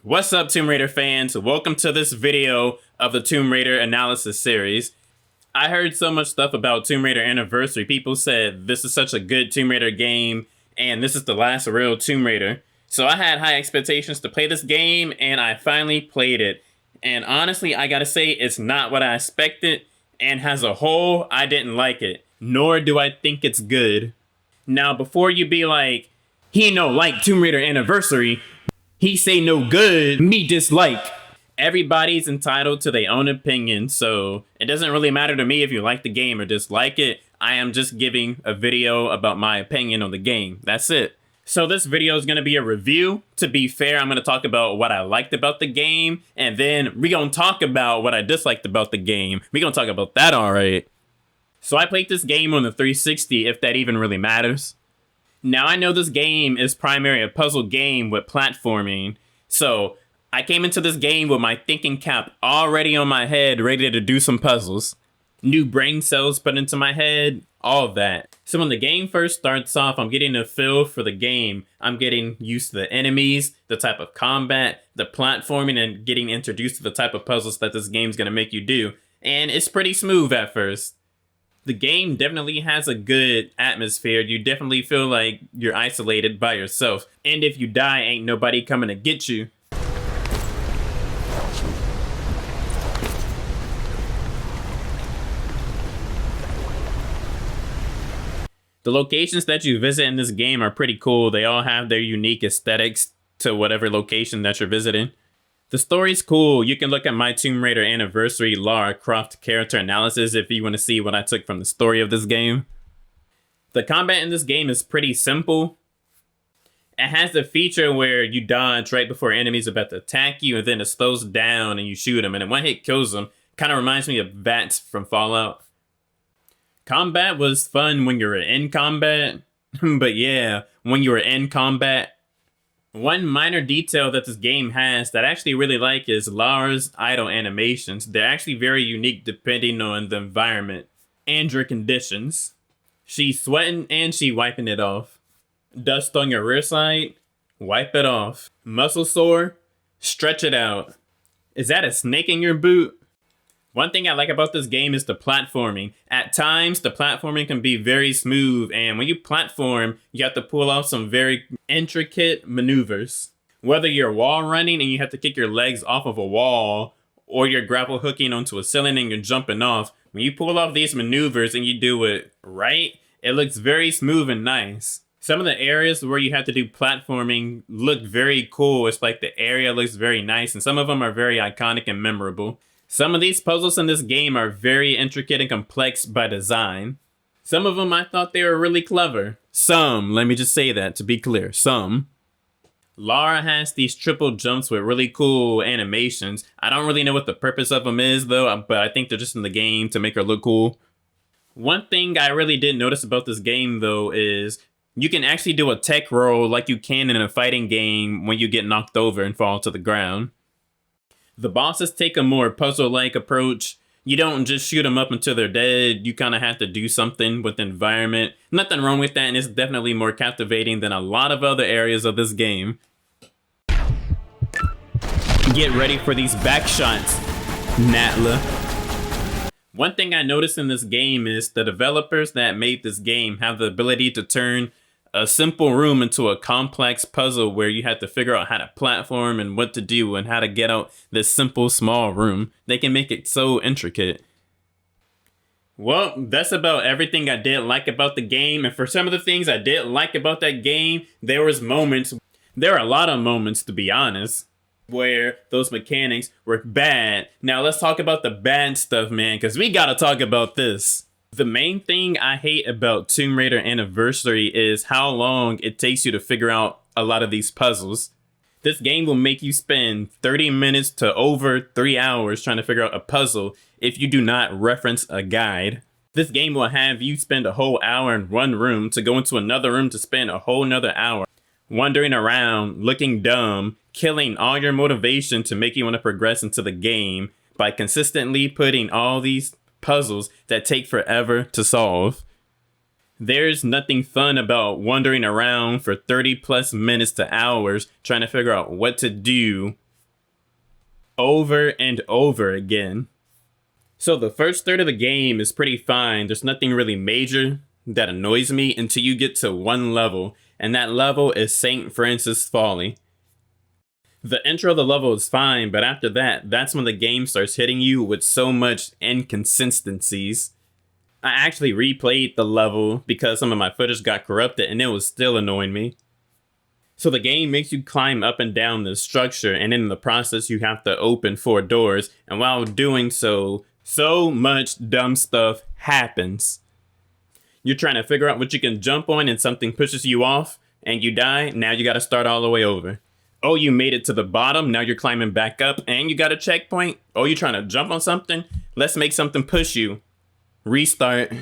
What's up, Tomb Raider fans? Welcome to this video of the Tomb Raider analysis series. I heard so much stuff about Tomb Raider Anniversary. People said this is such a good Tomb Raider game and this is the last real Tomb Raider. So I had high expectations to play this game and I finally played it. And honestly, I gotta say it's not what I expected, and as a whole, I didn't like it. Nor do I think it's good. Now, before you be like, he no like Tomb Raider Anniversary, he say no good, me dislike. Everybody's entitled to their own opinion, so it doesn't really matter to me if you like the game or dislike it. I am just giving a video about my opinion on the game. That's it. So this video is going to be a review. To be fair, I'm going to talk about what I liked about the game, and then we're going to talk about what I disliked about the game. We're going to talk about that, alright. So I played this game on the 360, if that even really matters. Now, I know this game is primarily a puzzle game with platforming, so I came into this game with my thinking cap already on my head, ready to do some puzzles. New brain cells put into my head, all of that. So when the game first starts off, I'm getting a feel for the game. I'm getting used to the enemies, the type of combat, the platforming, and getting introduced to the type of puzzles that this game's gonna make you do. And it's pretty smooth at first. The game definitely has a good atmosphere. You definitely feel like you're isolated by yourself. And if you die, ain't nobody coming to get you. The locations that you visit in this game are pretty cool. They all have their unique aesthetics to whatever location that you're visiting. The story's cool. You can look at my Tomb Raider Anniversary Lara Croft character analysis if you want to see what I took from the story of this game. The combat in this game is pretty simple. It has the feature where you dodge right before enemies are about to attack you, and then it slows down and you shoot them, and then one hit kills them. Kind of reminds me of bats from Fallout. Combat was fun when you were in combat, but yeah, when you were in combat. One minor detail that this game has that I actually really like is Lara's idle animations. They're actually very unique depending on the environment and your conditions. She's sweating and she wiping it off. Dust on your rear side, wipe it off. Muscle sore, stretch it out. Is that a snake in your boot? One thing I like about this game is the platforming. At times, the platforming can be very smooth, and when you platform, you have to pull off some very intricate maneuvers. Whether you're wall running and you have to kick your legs off of a wall, or you're grapple hooking onto a ceiling and you're jumping off, when you pull off these maneuvers and you do it right, it looks very smooth and nice. Some of the areas where you have to do platforming look very cool. It's like the area looks very nice, and some of them are very iconic and memorable. Some of these puzzles in this game are very intricate and complex by design. Some of them I thought they were really clever. Some, let me just say that to be clear, some. Lara has these triple jumps with really cool animations. I don't really know what the purpose of them is though, but I think they're just in the game to make her look cool. One thing I really did notice about this game though is you can actually do a tech roll like you can in a fighting game when you get knocked over and fall to the ground. The bosses take a more puzzle-like approach. You don't just shoot them up until they're dead. You kind of have to do something with the environment. Nothing wrong with that, and it's definitely more captivating than a lot of other areas of this game. Get ready for these back shots, Natla. One thing I noticed in this game is the developers that made this game have the ability to turn a simple room into a complex puzzle where you have to figure out how to platform and what to do and how to get out this simple small room. They can make it so intricate. Well, that's about everything I did like about the game. And for some of the things I did like about that game, there are a lot of moments to be honest, where those mechanics were bad. Now let's talk about the bad stuff, man, because we gotta talk about this. The main thing I hate about Tomb Raider Anniversary is how long it takes you to figure out a lot of these puzzles. This game will make you spend 30 minutes to over 3 hours trying to figure out a puzzle if you do not reference a guide. This game will have you spend a whole hour in one room to go into another room to spend a whole nother hour wandering around, looking dumb, killing all your motivation to make you want to progress into the game by consistently putting all these puzzles that take forever to solve. There's nothing fun about wandering around for 30 plus minutes to hours trying to figure out what to do over and over again. So the first third of the game is pretty fine. There's nothing really major that annoys me until you get to one level, and that level is St. Francis Folly. The intro of the level is fine, but after that, that's when the game starts hitting you with so much inconsistencies. I actually replayed the level because some of my footage got corrupted and it was still annoying me. So the game makes you climb up and down the structure, and in the process you have to open 4 doors, and while doing so much dumb stuff happens. You're trying to figure out what you can jump on and something pushes you off and you die. Now you gotta start all the way over. Oh, you made it to the bottom. Now you're climbing back up and you got a checkpoint. Oh, you're trying to jump on something. Let's make something push you. Restart.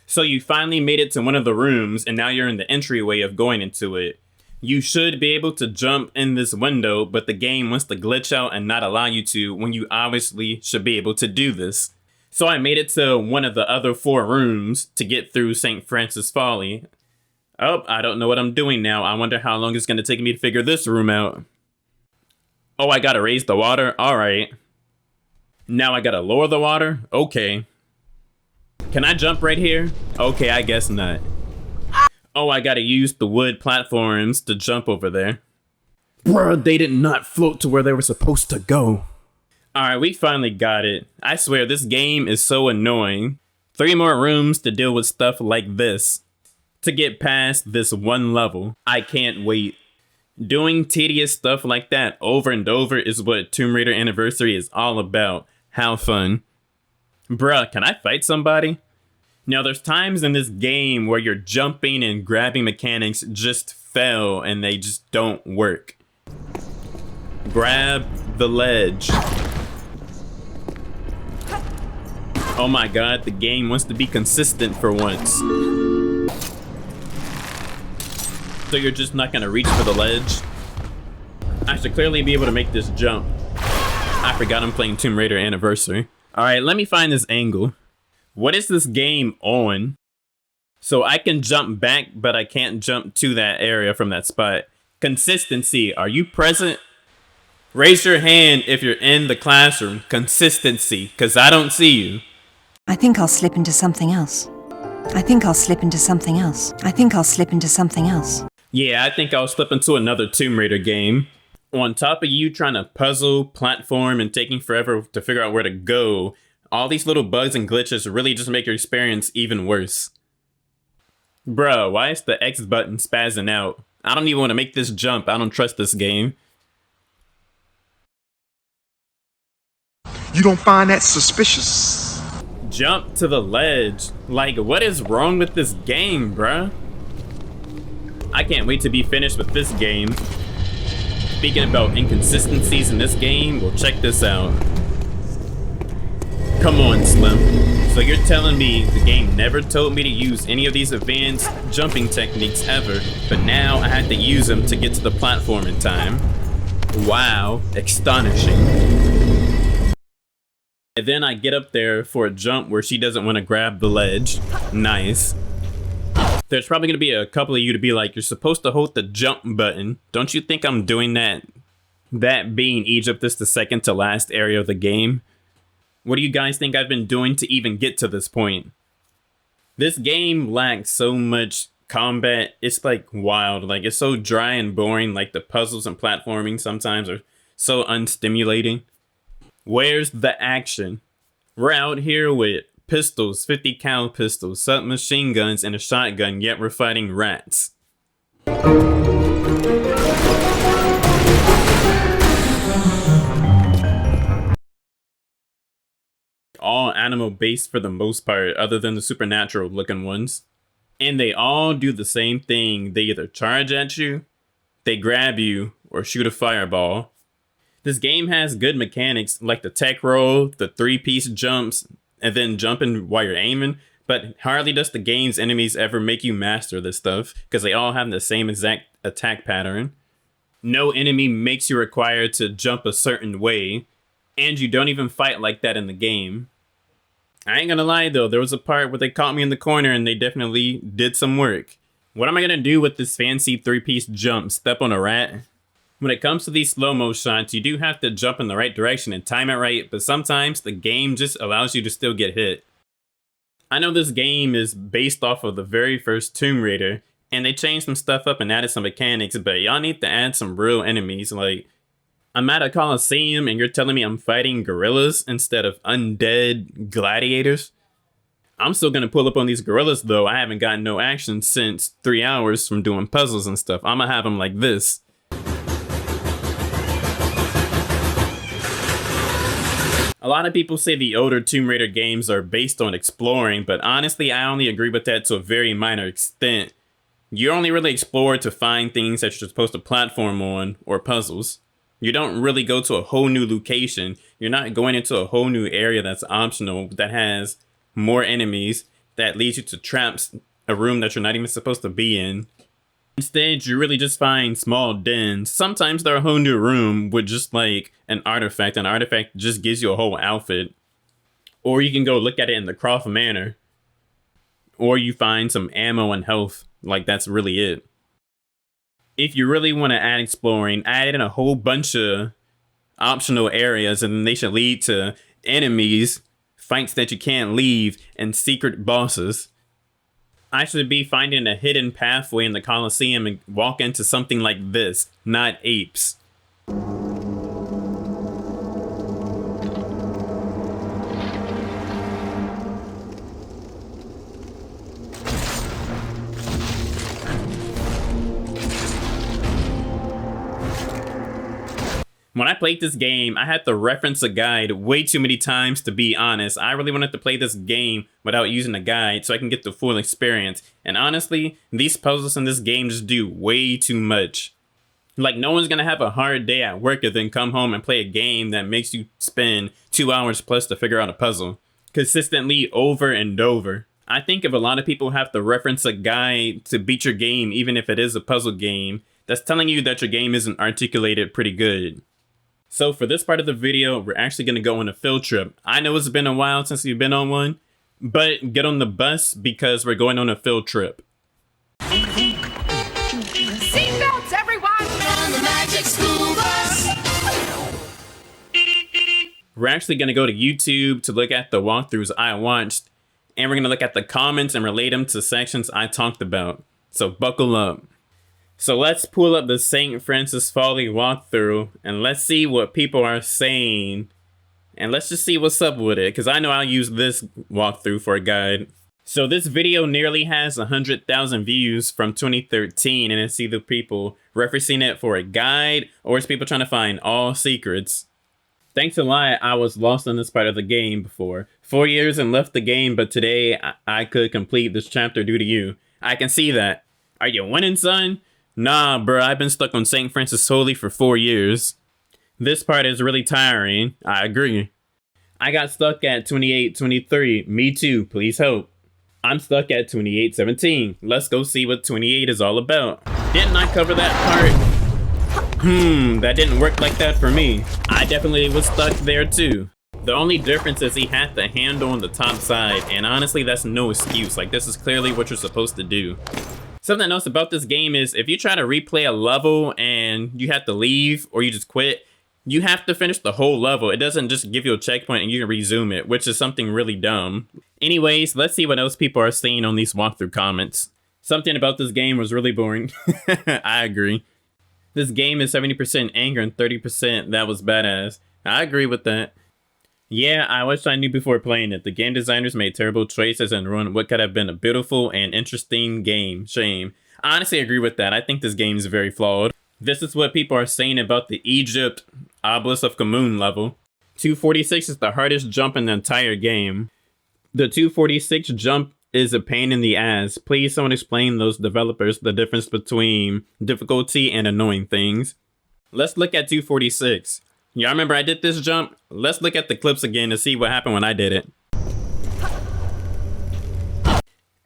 So you finally made it to one of the rooms and now you're in the entryway of going into it. You should be able to jump in this window, but the game wants to glitch out and not allow you to when you obviously should be able to do this. So I made it to one of the other 4 rooms to get through St. Francis Folly. Oh, I don't know what I'm doing now. I wonder how long it's going to take me to figure this room out. Oh, I gotta raise the water? Alright. Now I gotta lower the water? Okay. Can I jump right here? Okay, I guess not. Oh, I gotta use the wood platforms to jump over there. Bruh, they did not float to where they were supposed to go. Alright, we finally got it. I swear, this game is so annoying. 3 more rooms to deal with stuff like this. To get past this one level. I can't wait. Doing tedious stuff like that over and over is what Tomb Raider Anniversary is all about. How fun. Bruh, can I fight somebody? Now, there's times in this game where your jumping and grabbing mechanics just fail and they just don't work. Grab the ledge. Oh my god, the game wants to be consistent for once. So you're just not gonna reach for the ledge? I should clearly be able to make this jump. I forgot I'm playing Tomb Raider Anniversary. Alright, let me find this angle. What is this game on? So I can jump back, but I can't jump to that area from that spot. Consistency, are you present? Raise your hand if you're in the classroom. Consistency, because I don't see you. I think I'll slip into something else. I think I'll slip into something else. I think I'll slip into something else. Yeah, I think I'll slip into another Tomb Raider game. On top of you trying to puzzle, platform, and taking forever to figure out where to go, all these little bugs and glitches really just make your experience even worse. Bruh, why is the X button spazzing out? I don't even want to make this jump. I don't trust this game. You don't find that suspicious? Jump to the ledge. Like, what is wrong with this game, bruh? I can't wait to be finished with this game. Speaking about inconsistencies in this game, well, check this out. Come on, Slim. So you're telling me the game never told me to use any of these advanced jumping techniques ever, but now I have to use them to get to the platform in time. Wow, astonishing. And then I get up there for a jump where she doesn't want to grab the ledge. Nice. There's probably going to be a couple of you to be like, you're supposed to hold the jump button. Don't you think I'm doing that? That being Egypt is the second to last area of the game. What do you guys think I've been doing to even get to this point? This game lacks so much combat. It's like wild. Like, it's so dry and boring. Like, the puzzles and platforming sometimes are so unstimulating. Where's the action? We're out here with pistols, 50 cal pistols, submachine guns, and a shotgun, yet we're fighting rats. All animal based for the most part, other than the supernatural looking ones. And they all do the same thing. They either charge at you, they grab you, or shoot a fireball. This game has good mechanics like the tech roll, the 3-piece jumps, and then jumping while you're aiming, but hardly does the game's enemies ever make you master this stuff, because they all have the same exact attack pattern. No enemy makes you required to jump a certain way, and you don't even fight like that in the game. I ain't gonna lie though, there was a part where they caught me in the corner and they definitely did some work. What am I gonna do with this fancy 3-piece jump? Step on a rat? When it comes to these slow-mo shots, you do have to jump in the right direction and time it right, but sometimes the game just allows you to still get hit. I know this game is based off of the very first Tomb Raider, and they changed some stuff up and added some mechanics, but y'all need to add some real enemies. Like, I'm at a Coliseum and you're telling me I'm fighting gorillas instead of undead gladiators? I'm still gonna pull up on these gorillas though. I haven't gotten no action since 3 hours from doing puzzles and stuff. I'm gonna have them like this. A lot of people say the older Tomb Raider games are based on exploring, but honestly, I only agree with that to a very minor extent. You only really explore to find things that you're supposed to platform on, or puzzles. You don't really go to a whole new location. You're not going into a whole new area that's optional, that has more enemies, that leads you to traps, a room that you're not even supposed to be in. Instead, you really just find small dens. Sometimes they're a whole new room with just like an artifact. An artifact just gives you a whole outfit. Or you can go look at it in the Croft Manor. Or you find some ammo and health. Like, that's really it. If you really want to add exploring, add in a whole bunch of optional areas, and they should lead to enemies, fights that you can't leave, and secret bosses. I should be finding a hidden pathway in the Coliseum and walk into something like this, not apes. When I played this game, I had to reference a guide way too many times, to be honest. I really wanted to play this game without using a guide so I can get the full experience. And honestly, these puzzles in this game just do way too much. Like, no one's gonna have a hard day at work and then come home and play a game that makes you spend 2 hours plus to figure out a puzzle consistently over and over. I think if a lot of people have to reference a guide to beat your game, even if it is a puzzle game, that's telling you that your game isn't articulated pretty good. So for this part of the video, we're actually going to go on a field trip. I know it's been a while since you've been on one, but get on the bus because we're going on a field trip. Seatbelts, everyone! On the magic school bus! We're actually going to go to YouTube to look at the walkthroughs I watched, and we're going to look at the comments and relate them to sections I talked about. So buckle up. So let's pull up the St. Francis Folly walkthrough and let's see what people are saying. And let's just see what's up with it, because I know I'll use this walkthrough for a guide. So this video nearly has 100,000 views from 2013, and it's either people referencing it for a guide or it's people trying to find all secrets. Thanks a lot, I was lost in this part of the game before. 4 years and left the game, but today I could complete this chapter due to you. I can see that. Are you winning, son? Nah, bruh, I've been stuck on St. Francis Folly for 4 years. This part is really tiring. I agree. I got stuck at 28:23. Me too, please help. I'm stuck at 28:17. Let's go see what 28 is all about. Didn't I cover that part? That didn't work like that for me. I definitely was stuck there too. The only difference is he had the handle on the top side, and honestly, that's no excuse. Like, this is clearly what you're supposed to do. Something else about this game is if you try to replay a level and you have to leave or you just quit, you have to finish the whole level. It doesn't just give you a checkpoint and you can resume it, which is something really dumb. Anyways, let's see what else people are saying on these walkthrough comments. Something about this game was really boring. I agree. This game is 70% anger and 30% that was badass. I agree with that. Yeah, I wish I knew before playing it. The game designers made terrible choices and ruined what could have been a beautiful and interesting game. Shame. I honestly agree with that. I think this game is very flawed. This is what people are saying about the Egypt Obelisk of Khamun level. 246 is the hardest jump in the entire game. The 246 jump is a pain in the ass. Please someone explain those developers the difference between difficulty and annoying things. Let's look at 246. Y'all remember I did this jump? Let's look at the clips again to see what happened when I did it.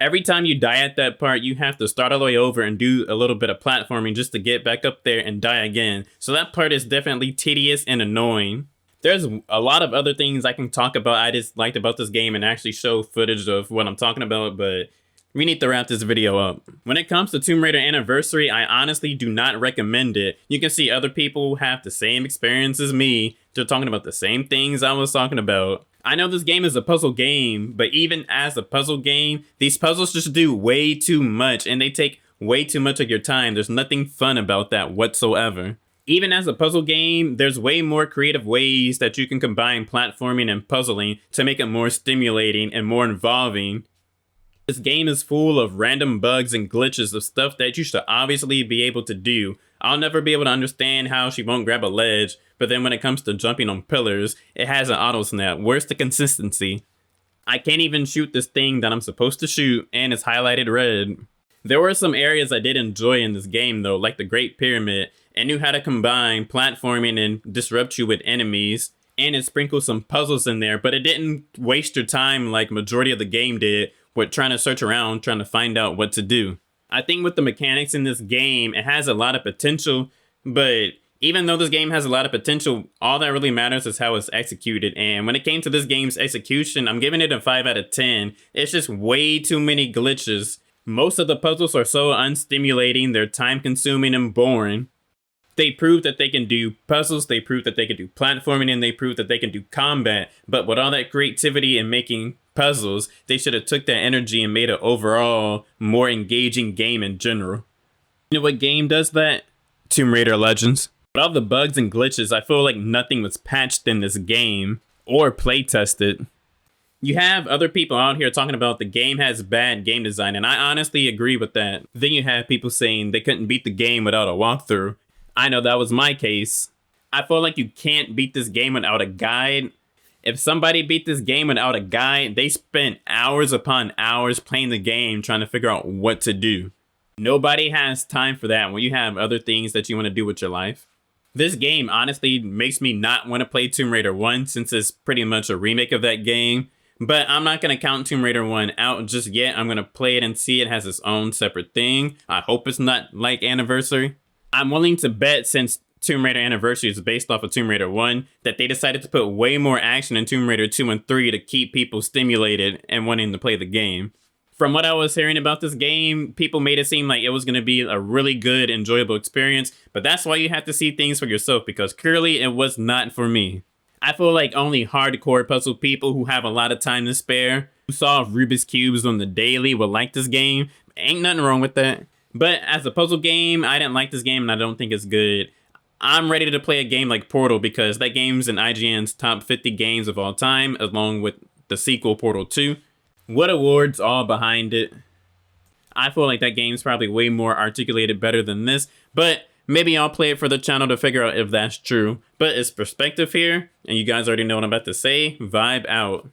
Every time you die at that part, you have to start all the way over and do a little bit of platforming just to get back up there and die again. So that part is definitely tedious and annoying. There's a lot of other things I can talk about I just liked about this game and actually show footage of what I'm talking about, but We need to wrap this video up. When it comes to Tomb Raider Anniversary, I honestly do not recommend it. You can see other people have the same experience as me. They're talking about the same things I was talking about. I know this game is a puzzle game, but even as a puzzle game, these puzzles just do way too much and they take way too much of your time. There's nothing fun about that whatsoever. Even as a puzzle game, there's way more creative ways that you can combine platforming and puzzling to make it more stimulating and more involving. This game is full of random bugs and glitches of stuff that you should obviously be able to do. I'll never be able to understand how she won't grab a ledge, but then when it comes to jumping on pillars, it has an auto snap. Where's the consistency? I can't even shoot this thing that I'm supposed to shoot, and it's highlighted red. There were some areas I did enjoy in this game though, like the Great Pyramid. It knew how to combine platforming and disrupt you with enemies, and it sprinkled some puzzles in there, but it didn't waste your time like majority of the game did with trying to search around, trying to find out what to do. I think with the mechanics in this game, it has a lot of potential, but even though this game has a lot of potential, all that really matters is how it's executed. And when it came to this game's execution, I'm giving it a 5 out of 10. It's just way too many glitches. Most of the puzzles are so unstimulating, they're time consuming and boring. They proved that they can do puzzles, they proved that they can do platforming, and they proved that they can do combat. But with all that creativity and making puzzles, they should have took that energy and made an overall more engaging game in general. You know what game does that? Tomb Raider Legends. With all the bugs and glitches, I feel like nothing was patched in this game or play tested. You have other people out here talking about the game has bad game design, and I honestly agree with that. Then you have people saying they couldn't beat the game without a walkthrough. I know that was my case. I feel like you can't beat this game without a guide. If somebody beat this game without a guide, they spent hours upon hours playing the game trying to figure out what to do. Nobody has time for that when you have other things that you want to do with your life. This game honestly makes me not want to play Tomb Raider 1 since it's pretty much a remake of that game. But I'm not going to count Tomb Raider 1 out just yet. I'm going to play it and see it has its own separate thing. I hope it's not like Anniversary. I'm willing to bet, since Tomb Raider Anniversary is based off of Tomb Raider 1, that they decided to put way more action in Tomb Raider 2 and 3 to keep people stimulated and wanting to play the game. From what I was hearing about this game, people made it seem like it was going to be a really good, enjoyable experience, but that's why you have to see things for yourself, because clearly it was not for me. I feel like only hardcore puzzle people who have a lot of time to spare, who solve Rubik's Cubes on the daily, will like this game. Ain't nothing wrong with that. But as a puzzle game, I didn't like this game and I don't think it's good. I'm ready to play a game like Portal because that game's in IGN's top 50 games of all time, along with the sequel Portal 2. What awards all behind it? I feel like that game's probably way more articulated better than this, but maybe I'll play it for the channel to figure out if that's true. But it's Perkspective here, and you guys already know what I'm about to say. Vibe out.